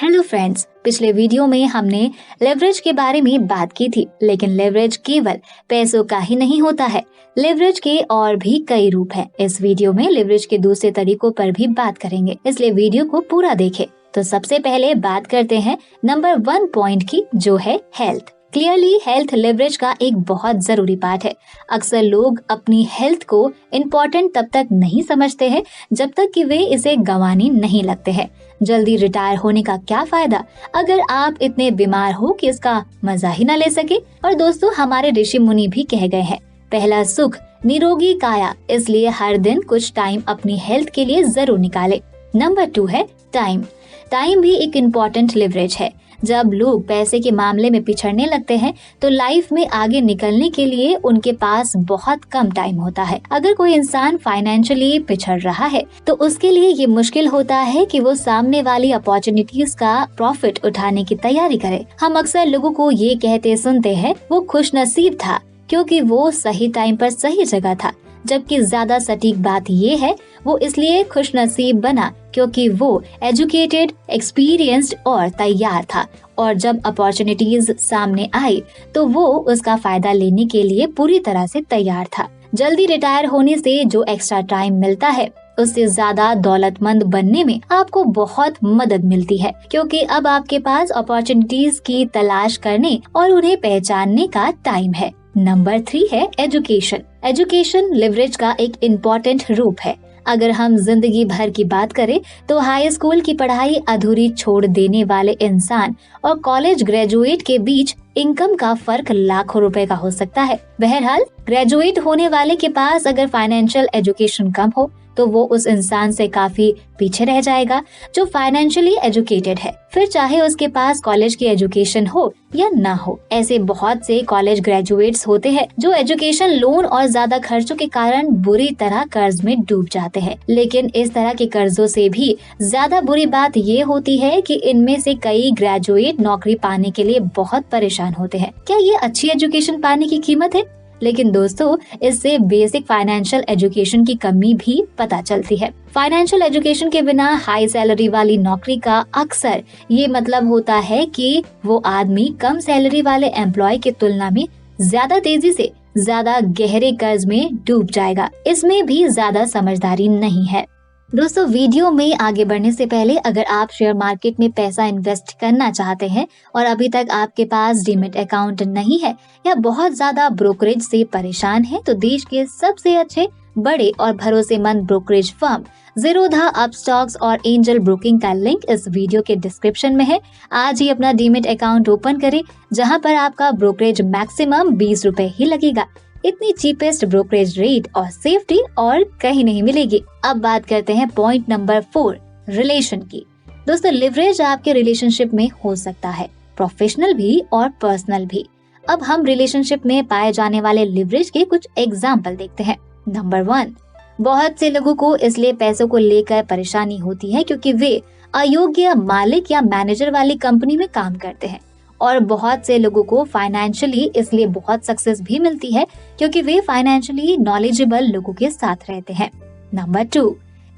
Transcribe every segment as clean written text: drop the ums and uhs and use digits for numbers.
Hello friends, पिछले video में हमने लेवरेज के बारे में बात की थी, लेकिन लेवरेज केवल पैसों का ही नहीं होता है। लेवरेज के और भी कई रूप हैं। इस वीडियो में लेवरेज के दूसरे तरीकों पर भी बात करेंगे, इसलिए वीडियो को पूरा देखें। तो सबसे पहले बात करते हैं नंबर 1 पॉइंट की, जो है हेल्थ। क्लियरली हेल्थ लेवरेज का एक बहुत जरूरी पार्ट है। अक्सर लोग अपनी हेल्थ को इम्पोर्टेंट तब तक नहीं समझते हैं जब तक कि वे इसे गंवाने नहीं लगते हैं। जल्दी रिटायर होने का क्या फायदा अगर आप इतने बीमार हो कि इसका मजा ही न ले सके। और दोस्तों, हमारे ऋषि मुनि भी कह गए हैं, पहला सुख निरोगी काया, इसलिए हर दिन कुछ टाइम अपनी हेल्थ के लिए जरूर निकाले। नंबर 2 है टाइम। टाइम भी एक इम्पोर्टेंट लिवरेज है। जब लोग पैसे के मामले में पिछड़ने लगते हैं तो लाइफ में आगे निकलने के लिए उनके पास बहुत कम टाइम होता है। अगर कोई इंसान फाइनेंशियली पिछड़ रहा है तो उसके लिए ये मुश्किल होता है कि वो सामने वाली अपॉर्चुनिटीज का प्रॉफिट उठाने की तैयारी करे। हम अक्सर लोगों को ये कहते सुनते हैं, वो खुशनसीब था क्योंकि वो सही टाइम पर सही जगह था, जबकि ज्यादा सटीक बात ये है वो इसलिए खुशनसीब बना क्योंकि वो एजुकेटेड, एक्सपीरियंस्ड और तैयार था, और जब अपॉर्चुनिटीज सामने आई तो वो उसका फायदा लेने के लिए पूरी तरह से तैयार था। जल्दी रिटायर होने से जो एक्स्ट्रा टाइम मिलता है उससे ज्यादा दौलतमंद बनने में आपको बहुत मदद मिलती है, क्योंकि अब आपके पास अपॉर्चुनिटीज की तलाश करने और उन्हें पहचानने का टाइम है। नंबर 3 है एजुकेशन। एजुकेशन लिवरेज का एक इम्पोर्टेंट रूप है। अगर हम जिंदगी भर की बात करें तो हाई स्कूल की पढ़ाई अधूरी छोड़ देने वाले इंसान और कॉलेज ग्रेजुएट के बीच इनकम का फर्क लाखों रुपए का हो सकता है। बहरहाल, ग्रेजुएट होने वाले के पास अगर फाइनेंशियल एजुकेशन कम हो तो वो उस इंसान से काफी पीछे रह जाएगा जो फाइनेंशियली एजुकेटेड है, फिर चाहे उसके पास कॉलेज की एजुकेशन हो या ना हो। ऐसे बहुत से कॉलेज ग्रेजुएट्स होते हैं जो एजुकेशन लोन और ज्यादा खर्चों के कारण बुरी तरह कर्ज में डूब जाते हैं। लेकिन इस तरह के कर्जों से भी ज्यादा बुरी बात ये होती है कि इनमें से कई ग्रेजुएट नौकरी पाने के लिए बहुत परेशान होते हैं। क्या ये अच्छी एजुकेशन पाने की कीमत है? लेकिन दोस्तों, इससे बेसिक फाइनेंशियल एजुकेशन की कमी भी पता चलती है। फाइनेंशियल एजुकेशन के बिना हाई सैलरी वाली नौकरी का अक्सर ये मतलब होता है कि वो आदमी कम सैलरी वाले एम्प्लॉय की तुलना में ज्यादा तेजी से ज्यादा गहरे कर्ज में डूब जाएगा। इसमें भी ज्यादा समझदारी नहीं है। दोस्तों, वीडियो में आगे बढ़ने से पहले अगर आप शेयर मार्केट में पैसा इन्वेस्ट करना चाहते हैं और अभी तक आपके पास डीमैट अकाउंट नहीं है या बहुत ज्यादा ब्रोकरेज से परेशान हैं, तो देश के सबसे अच्छे, बड़े और भरोसेमंद ब्रोकरेज फर्म ज़ीरोधा, अपस्टॉक्स और एंजल ब्रोकिंग का लिंक इस वीडियो के डिस्क्रिप्शन में है। आज ही अपना डीमैट अकाउंट ओपन करें, जहां पर आपका ब्रोकरेज मैक्सिमम 20 रुपए ही लगेगा। इतनी चीपेस्ट ब्रोकरेज रेट और सेफ्टी और कहीं नहीं मिलेगी। अब बात करते हैं पॉइंट नंबर 4, रिलेशन की। दोस्तों, लिवरेज आपके रिलेशनशिप में हो सकता है, प्रोफेशनल भी और पर्सनल भी। अब हम रिलेशनशिप में पाए जाने वाले लिवरेज के कुछ एग्जाम्पल देखते हैं। नंबर 1, बहुत से लोगों को इसलिए पैसों को लेकर परेशानी होती है क्योंकि वे अयोग्य मालिक या मैनेजर वाली कंपनी में काम करते हैं, और बहुत से लोगों को फाइनेंशियली इसलिए बहुत सक्सेस भी मिलती है क्योंकि वे फाइनेंशियली नॉलेजेबल लोगों के साथ रहते हैं। नंबर 2,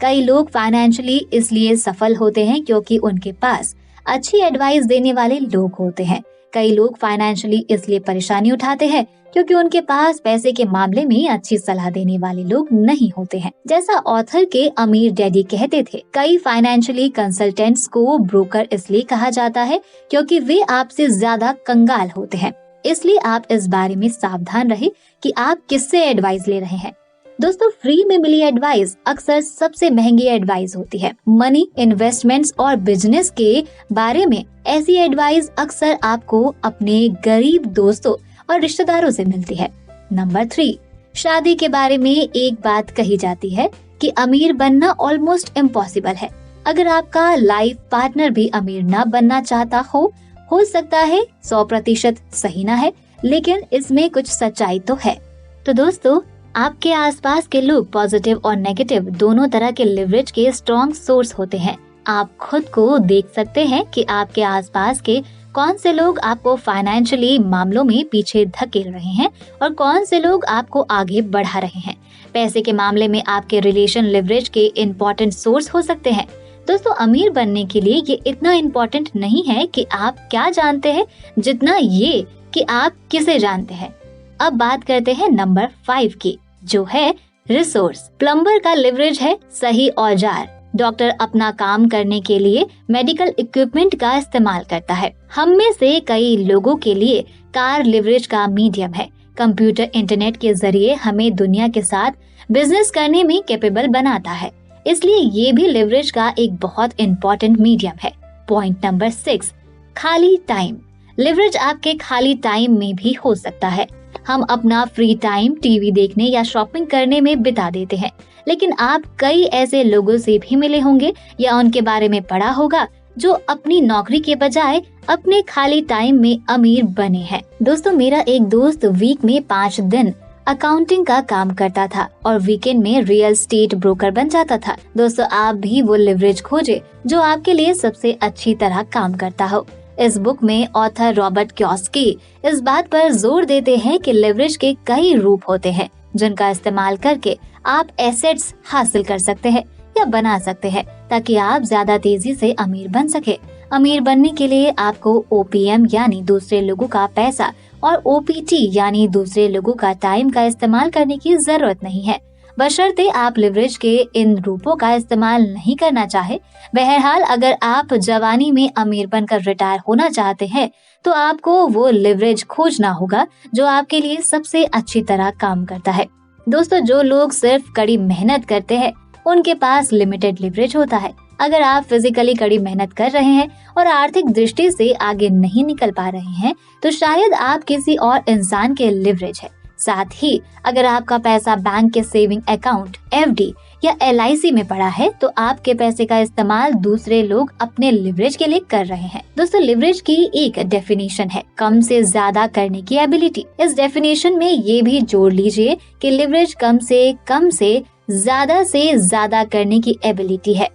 कई लोग फाइनेंशियली इसलिए सफल होते हैं क्योंकि उनके पास अच्छी एडवाइस देने वाले लोग होते हैं। कई लोग फाइनेंशियली इसलिए परेशानी उठाते हैं क्योंकि उनके पास पैसे के मामले में अच्छी सलाह देने वाले लोग नहीं होते हैं। जैसा ऑथर के अमीर डैडी कहते थे, कई फाइनेंशियली कंसल्टेंट्स को ब्रोकर इसलिए कहा जाता है क्योंकि वे आपसे ज्यादा कंगाल होते हैं। इसलिए आप इस बारे में सावधान रहे कि आप किससे एडवाइस ले रहे हैं। दोस्तों, फ्री में मिली एडवाइस अक्सर सबसे महंगी एडवाइस होती है। मनी, इन्वेस्टमेंट्स और बिजनेस के बारे में ऐसी एडवाइस अक्सर आपको अपने गरीब दोस्तों और रिश्तेदारों से मिलती है। नंबर 3, शादी के बारे में एक बात कही जाती है कि अमीर बनना ऑलमोस्ट इम्पॉसिबल है। अगर आपका लाइफ पार्टनर भी अमीर ना बनना चाहता हो सकता है 100% सही ना है, लेकिन इसमें कुछ सच्चाई तो है। तो दोस्तों, आपके आसपास के लोग पॉजिटिव और नेगेटिव दोनों तरह के लिवरेज के स्ट्रॉन्ग सोर्स होते हैं। आप खुद को देख सकते हैं कि आपके आसपास के कौन से लोग आपको फाइनेंशियली मामलों में पीछे धकेल रहे हैं और कौन से लोग आपको आगे बढ़ा रहे हैं। पैसे के मामले में आपके रिलेशन लिवरेज के इम्पोर्टेंट सोर्स हो सकते हैं। दोस्तों, अमीर बनने के लिए ये इतना इम्पोर्टेंट नहीं है कि आप क्या जानते हैं, जितना ये कि आप किसे जानते हैं। अब बात करते हैं नंबर 5 की, जो है रिसोर्स। प्लम्बर का लिवरेज है सही औजार। डॉक्टर अपना काम करने के लिए मेडिकल इक्विपमेंट का इस्तेमाल करता है। हम में से कई लोगों के लिए कार लिवरेज का मीडियम है। कंप्यूटर इंटरनेट के जरिए हमें दुनिया के साथ बिजनेस करने में कैपेबल बनाता है, इसलिए ये भी लिवरेज का एक बहुत इम्पोर्टेंट मीडियम है। पॉइंट नंबर 6, खाली टाइम। लिवरेज आपके खाली टाइम में भी हो सकता है। हम अपना फ्री टाइम टीवी देखने या शॉपिंग करने में बिता देते हैं, लेकिन आप कई ऐसे लोगों से भी मिले होंगे या उनके बारे में पढ़ा होगा जो अपनी नौकरी के बजाय अपने खाली टाइम में अमीर बने हैं। दोस्तों, मेरा एक दोस्त वीक में 5 दिन अकाउंटिंग का काम करता था और वीकेंड में रियल एस्टेट ब्रोकर बन जाता था। दोस्तों, आप भी वो लिवरेज खोजे जो आपके लिए सबसे अच्छी तरह काम करता हो। इस बुक में ऑथर रॉबर्ट कियोसाकी इस बात पर जोर देते हैं कि लिवरेज के कई रूप होते हैं जिनका इस्तेमाल करके आप एसेट्स हासिल कर सकते हैं या बना सकते हैं ताकि आप ज्यादा तेजी से अमीर बन सके। अमीर बनने के लिए आपको ओपीएम यानी दूसरे लोगों का पैसा और ओपीटी यानी दूसरे लोगों का टाइम का इस्तेमाल करने की जरूरत नहीं है, बशर्ते आप लिवरेज के इन रूपों का इस्तेमाल नहीं करना चाहे। बहरहाल, अगर आप जवानी में अमीर बनकर रिटायर होना चाहते हैं तो आपको वो लिवरेज खोजना होगा जो आपके लिए सबसे अच्छी तरह काम करता है। दोस्तों, जो लोग सिर्फ कड़ी मेहनत करते हैं उनके पास लिमिटेड लिवरेज होता है। अगर आप फिजिकली कड़ी मेहनत कर रहे हैं और आर्थिक दृष्टि से आगे नहीं निकल पा रहे हैं तो शायद आप किसी और इंसान के लिवरेज है। साथ ही अगर आपका पैसा बैंक के सेविंग अकाउंट, एफडी या एलआईसी में पड़ा है तो आपके पैसे का इस्तेमाल दूसरे लोग अपने लिवरेज के लिए कर रहे हैं। दोस्तों, लिवरेज की एक डेफिनेशन है कम से ज्यादा करने की एबिलिटी। इस डेफिनेशन में ये भी जोड़ लीजिए कि लिवरेज कम से ज्यादा करने की एबिलिटी है।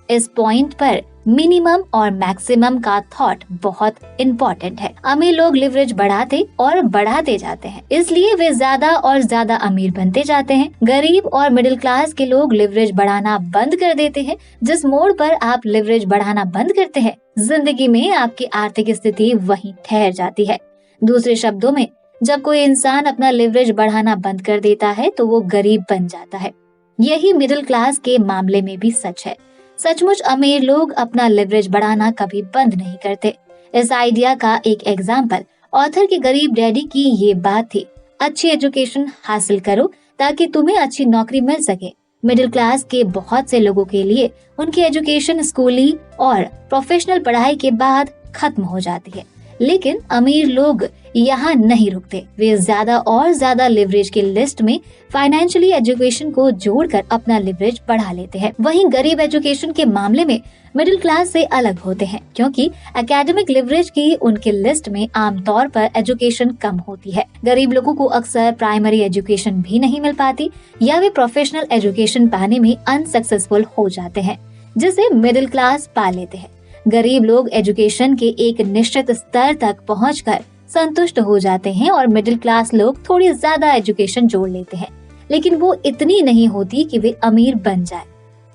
इस पॉइंट पर मिनिमम और मैक्सिमम का थॉट बहुत इम्पोर्टेंट है। अमीर लोग लिवरेज बढ़ाते और बढ़ाते जाते हैं, इसलिए वे ज्यादा और ज्यादा अमीर बनते जाते हैं। गरीब और मिडिल क्लास के लोग लिवरेज बढ़ाना बंद कर देते हैं। जिस मोड़ पर आप लिवरेज बढ़ाना बंद करते हैं, जिंदगी में आपकी आर्थिक स्थिति वहीं ठहर जाती है। दूसरे शब्दों में, जब कोई इंसान अपना लिवरेज बढ़ाना बंद कर देता है तो वो गरीब बन जाता है। यही मिडिल क्लास के मामले में भी सच है। सचमुच अमीर लोग अपना लिवरेज बढ़ाना कभी बंद नहीं करते। इस आइडिया का एक एग्जाम्पल ऑथर के गरीब डैडी की ये बात थी, अच्छी एजुकेशन हासिल करो ताकि तुम्हें अच्छी नौकरी मिल सके। मिडिल क्लास के बहुत से लोगों के लिए उनकी एजुकेशन स्कूली और प्रोफेशनल पढ़ाई के बाद खत्म हो जाती है, लेकिन अमीर लोग यहाँ नहीं रुकते। वे ज्यादा और ज्यादा लिवरेज की लिस्ट में फाइनेंशियली एजुकेशन को जोड़कर अपना लिवरेज बढ़ा लेते हैं। वहीं गरीब एजुकेशन के मामले में मिडिल क्लास से अलग होते हैं, क्योंकि एकेडमिक लिवरेज की उनके लिस्ट में आमतौर पर एजुकेशन कम होती है। गरीब लोगों को अक्सर प्राइमरी एजुकेशन भी नहीं मिल पाती या वे प्रोफेशनल एजुकेशन पाने में अनसक्सेसफुल हो जाते हैं, जिसे मिडिल क्लास पा लेते हैं। गरीब लोग एजुकेशन के एक निश्चित स्तर तक पहुंचकर संतुष्ट हो जाते हैं और मिडिल क्लास लोग थोड़ी ज्यादा एजुकेशन जोड़ लेते हैं, लेकिन वो इतनी नहीं होती कि वे अमीर बन जाए।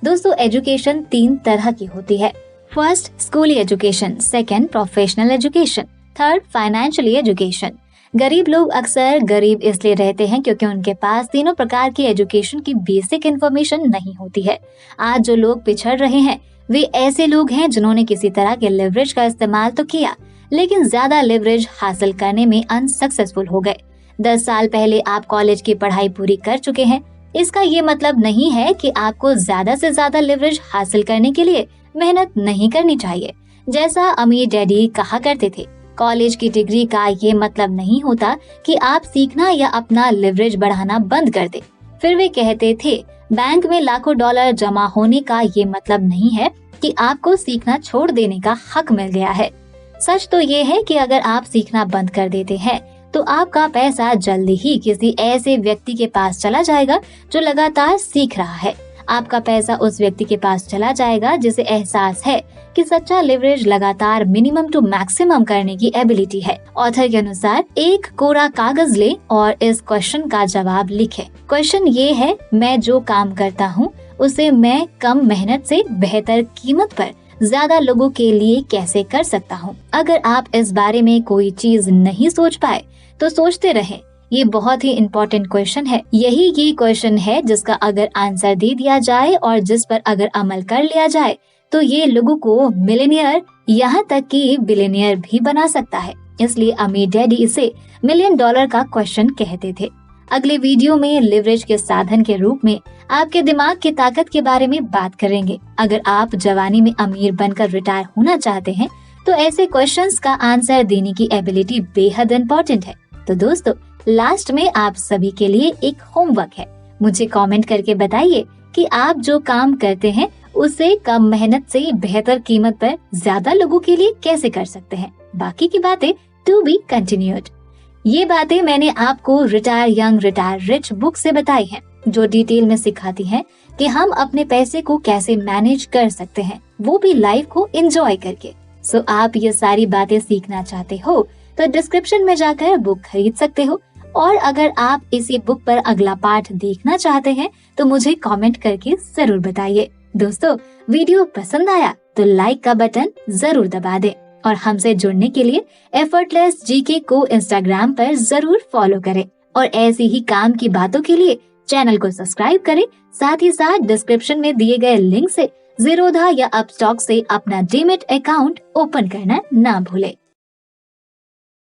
दोस्तों, एजुकेशन 3 तरह की होती है। फर्स्ट, स्कूली education, second, professional education, third, financially education. गरीब लोग अक्सर गरीब इसलिए रहते हैं क्योंकि उनके पास तीनों प्रकार की एजुकेशन की बेसिक इन्फॉर्मेशन नहीं होती है। आज जो लोग पिछड़ रहे हैं वे ऐसे लोग हैं जिन्होंने किसी तरह के लिवरेज का इस्तेमाल तो किया, लेकिन ज्यादा लिवरेज हासिल करने में अनसक्सेसफुल हो गए। 10 साल पहले आप कॉलेज की पढ़ाई पूरी कर चुके हैं, इसका ये मतलब नहीं है कि आपको ज्यादा से ज्यादा लिवरेज हासिल करने के लिए मेहनत नहीं करनी चाहिए। जैसा अमीर डैडी कहा करते थे, कॉलेज की डिग्री का ये मतलब नहीं होता कि आप सीखना या अपना लिवरेज बढ़ाना बंद कर दे। फिर वे कहते थे, बैंक में लाखों डॉलर जमा होने का ये मतलब नहीं है कि आपको सीखना छोड़ देने का हक मिल गया है। सच तो ये है कि अगर आप सीखना बंद कर देते हैं तो आपका पैसा जल्दी ही किसी ऐसे व्यक्ति के पास चला जाएगा जो लगातार सीख रहा है। आपका पैसा उस व्यक्ति के पास चला जाएगा जिसे एहसास है कि सच्चा लिवरेज लगातार मिनिमम टू मैक्सिमम करने की एबिलिटी है। ऑथर के अनुसार एक कोरा कागज ले और इस क्वेश्चन का जवाब लिखे। क्वेश्चन ये है, मैं जो काम करता हूँ उसे मैं कम मेहनत से बेहतर कीमत पर ज्यादा लोगों के लिए कैसे कर सकता हूँ। अगर आप इस बारे में कोई चीज नहीं सोच पाए तो सोचते रहें। ये बहुत ही इम्पोर्टेंट क्वेश्चन है। यही ये क्वेश्चन है जिसका अगर आंसर दे दिया जाए और जिस पर अगर अमल कर लिया जाए तो ये लोगों को मिलियनियर यहाँ तक कि बिलियनियर भी बना सकता है। इसलिए अमीर डैडी इसे $1 मिलियन का क्वेश्चन कहते थे। अगले वीडियो में लिवरेज के साधन के रूप में आपके दिमाग की ताकत के बारे में बात करेंगे। अगर आप जवानी में अमीर बनकर रिटायर होना चाहते हैं तो ऐसे क्वेश्चंस का आंसर देने की एबिलिटी बेहद इम्पोर्टेंट है। तो दोस्तों, लास्ट में आप सभी के लिए एक होमवर्क है। मुझे कमेंट करके बताइए कि आप जो काम करते हैं उसे कम मेहनत से बेहतर कीमत पर ज्यादा लोगों के लिए कैसे कर सकते हैं। बाकी की बातें टू बी कंटिन्यूड। ये बातें मैंने आपको retire young retire rich book से बताई हैं, जो डिटेल में सिखाती हैं कि हम अपने पैसे को कैसे मैनेज कर सकते हैं, वो भी लाइफ को एंजॉय करके। सो आप ये सारी बातें सीखना चाहते हो तो डिस्क्रिप्शन में जाकर बुक खरीद सकते हो। और अगर आप इसी बुक पर अगला पार्ट देखना चाहते हैं तो मुझे कमेंट करके जरूर बताइए। दोस्तों, वीडियो पसंद आया तो लाइक का बटन जरूर दबा दें और हमसे जुड़ने के लिए एफर्टलेस जीके को इंस्टाग्राम पर जरूर फॉलो करें और ऐसी ही काम की बातों के लिए चैनल को सब्सक्राइब करें। साथ ही साथ डिस्क्रिप्शन में दिए गए लिंक से ज़ीरोधा या अपस्टॉक से अपना डीमैट अकाउंट ओपन करना ना भूलें।